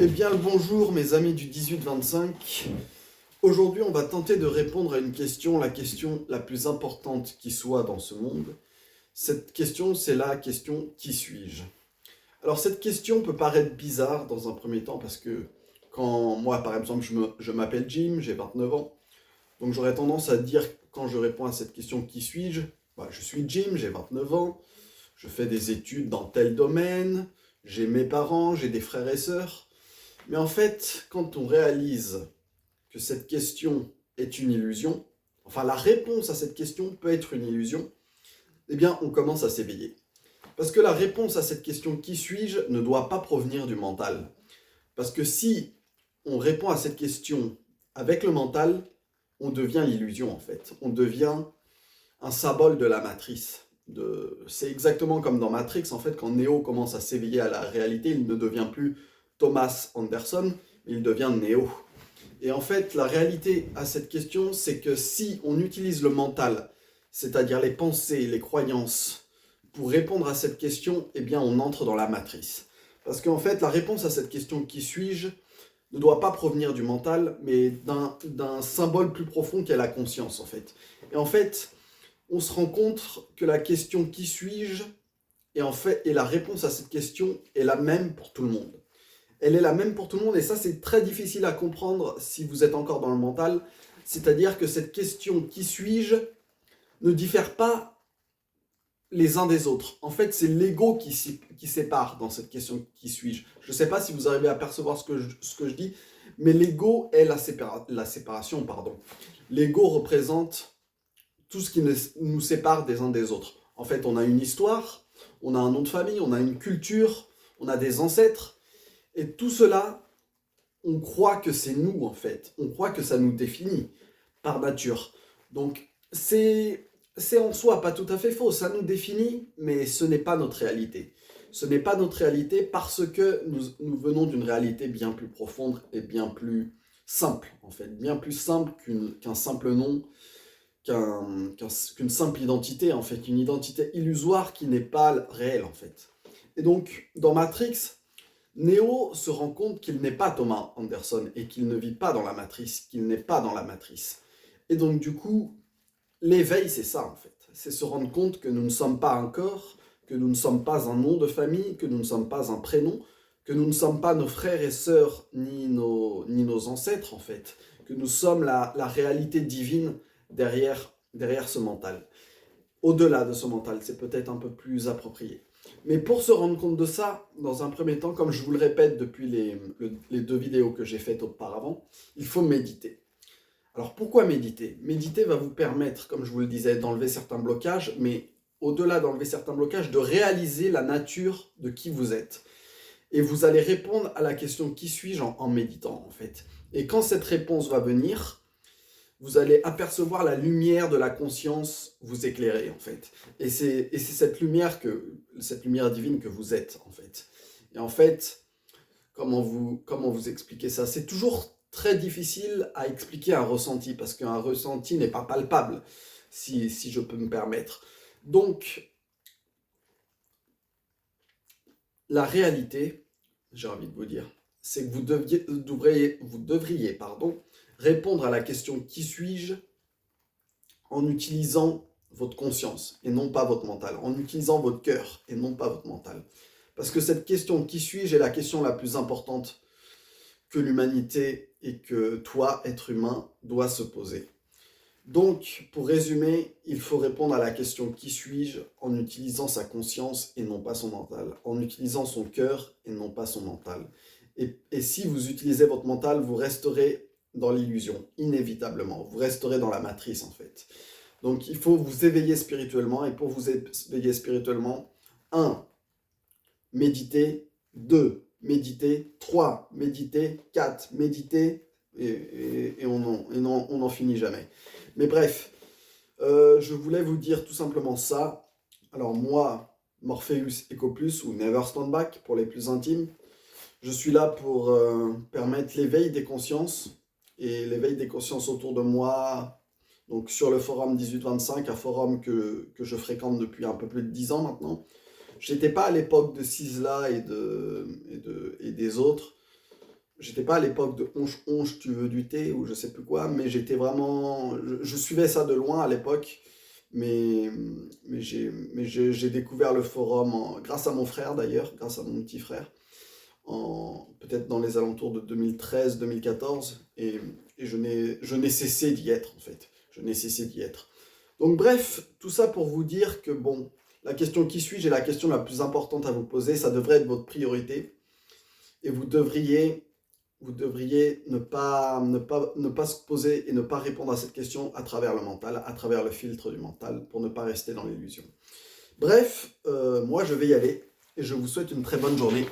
Eh bien, le bonjour mes amis du 18-25. Aujourd'hui, on va tenter de répondre à une question, la question la plus importante qui soit dans ce monde. Cette question, c'est la question qui suis-je? Alors, cette question peut paraître bizarre dans un premier temps parce que quand moi, par exemple, je m'appelle Jim, j'ai 29 ans, donc j'aurais tendance à dire quand je réponds à cette question qui suis-je, je suis Jim, j'ai 29 ans, je fais des études dans tel domaine, j'ai mes parents, j'ai des frères et sœurs. Mais en fait, quand on réalise que cette question est une illusion, enfin la réponse à cette question peut être une illusion, eh bien on commence à s'éveiller. Parce que la réponse à cette question qui suis-je ne doit pas provenir du mental. Parce que si on répond à cette question avec le mental, on devient l'illusion en fait. On devient un symbole de la matrice. C'est exactement comme dans Matrix, en fait, quand Neo commence à s'éveiller à la réalité, il ne devient plus Thomas Anderson, il devient Neo. Et en fait, la réalité à cette question, c'est que si on utilise le mental, c'est-à-dire les pensées, les croyances, pour répondre à cette question, eh bien on entre dans la matrice. Parce qu'en fait, la réponse à cette question qui suis-je ne doit pas provenir du mental, mais d'un symbole plus profond qu'est la conscience, en fait. Et en fait, on se rend compte que la question qui suis-je et la réponse à cette question est la même pour tout le monde. Elle est la même pour tout le monde et ça c'est très difficile à comprendre si vous êtes encore dans le mental. C'est-à-dire que cette question qui suis-je ne diffère pas les uns des autres. En fait, c'est l'ego qui sépare dans cette question qui suis-je. Je ne sais pas si vous arrivez à percevoir ce que je dis, mais l'ego est la séparation. L'ego représente tout ce qui nous sépare des uns des autres. En fait, on a une histoire, on a un nom de famille, on a une culture, on a des ancêtres, et tout cela, on croit que c'est nous, en fait. On croit que ça nous définit, par nature. Donc, c'est en soi pas tout à fait faux, ça nous définit, mais ce n'est pas notre réalité. Ce n'est pas notre réalité parce que nous venons d'une réalité bien plus profonde et bien plus simple, en fait. Bien plus simple qu'un simple nom, qu'une simple identité, en fait, une identité illusoire qui n'est pas réelle, en fait. Et donc, dans Matrix, Neo se rend compte qu'il n'est pas Thomas Anderson et qu'il ne vit pas dans la matrice, qu'il n'est pas dans la matrice. Et donc, du coup, l'éveil, c'est ça, en fait. C'est se rendre compte que nous ne sommes pas un corps, que nous ne sommes pas un nom de famille, que nous ne sommes pas un prénom, que nous ne sommes pas nos frères et sœurs ni nos ancêtres, en fait, que nous sommes la réalité divine derrière ce mental. Au-delà de ce mental, c'est peut-être un peu plus approprié. Mais pour se rendre compte de ça, dans un premier temps, comme je vous le répète depuis les deux vidéos que j'ai faites auparavant, il faut méditer. Alors pourquoi méditer? Méditer va vous permettre, comme je vous le disais, d'enlever certains blocages, mais au-delà d'enlever certains blocages, de réaliser la nature de qui vous êtes. Et vous allez répondre à la question qui suis-je en méditant, en fait. Et quand cette réponse va venir, vous allez apercevoir la lumière de la conscience vous éclairer, en fait. Et c'est cette lumière divine que vous êtes, en fait. Et en fait, comment vous expliquer ça? C'est toujours très difficile à expliquer un ressenti, parce qu'un ressenti n'est pas palpable, si je peux me permettre. Donc, la réalité, j'ai envie de vous dire, c'est que vous devriez répondre à la question qui suis-je en utilisant votre conscience et non pas votre mental, en utilisant votre cœur et non pas votre mental. Parce que cette question qui suis-je est la question la plus importante que l'humanité et que toi, être humain, doit se poser. Donc, pour résumer, il faut répondre à la question qui suis-je en utilisant sa conscience et non pas son mental, en utilisant son cœur et non pas son mental. Et si vous utilisez votre mental, vous resterez dans l'illusion, inévitablement. Vous resterez dans la matrice, en fait. Donc, il faut vous éveiller spirituellement, et pour vous éveiller spirituellement, 1. Méditer, 2. Méditer, 3. Méditer, 4. Méditer, et on n'en finit jamais. Mais bref, je voulais vous dire tout simplement ça. Alors moi, Morpheus Ecoplus ou Never Stand Back pour les plus intimes, je suis là pour permettre l'éveil des consciences et l'éveil des consciences autour de moi. Donc sur le forum 1825, un forum que je fréquente depuis un peu plus de 10 ans maintenant. J'étais pas à l'époque de Sisla et des autres. j'étais pas à l'époque de onche, tu veux du thé ou je sais plus quoi, mais j'étais vraiment, je suivais ça de loin à l'époque, mais, j'ai découvert le forum grâce à mon frère d'ailleurs, grâce à mon petit frère, peut-être dans les alentours de 2013-2014, et je n'ai cessé d'y être en fait, je n'ai cessé d'y être. Donc bref, tout ça pour vous dire que bon, la question qui suit, j'ai la question la plus importante à vous poser, ça devrait être votre priorité, et vous devriez ne pas se poser et ne pas répondre à cette question à travers le mental, à travers le filtre du mental, pour ne pas rester dans l'illusion. Bref, moi je vais y aller, et je vous souhaite une très bonne journée.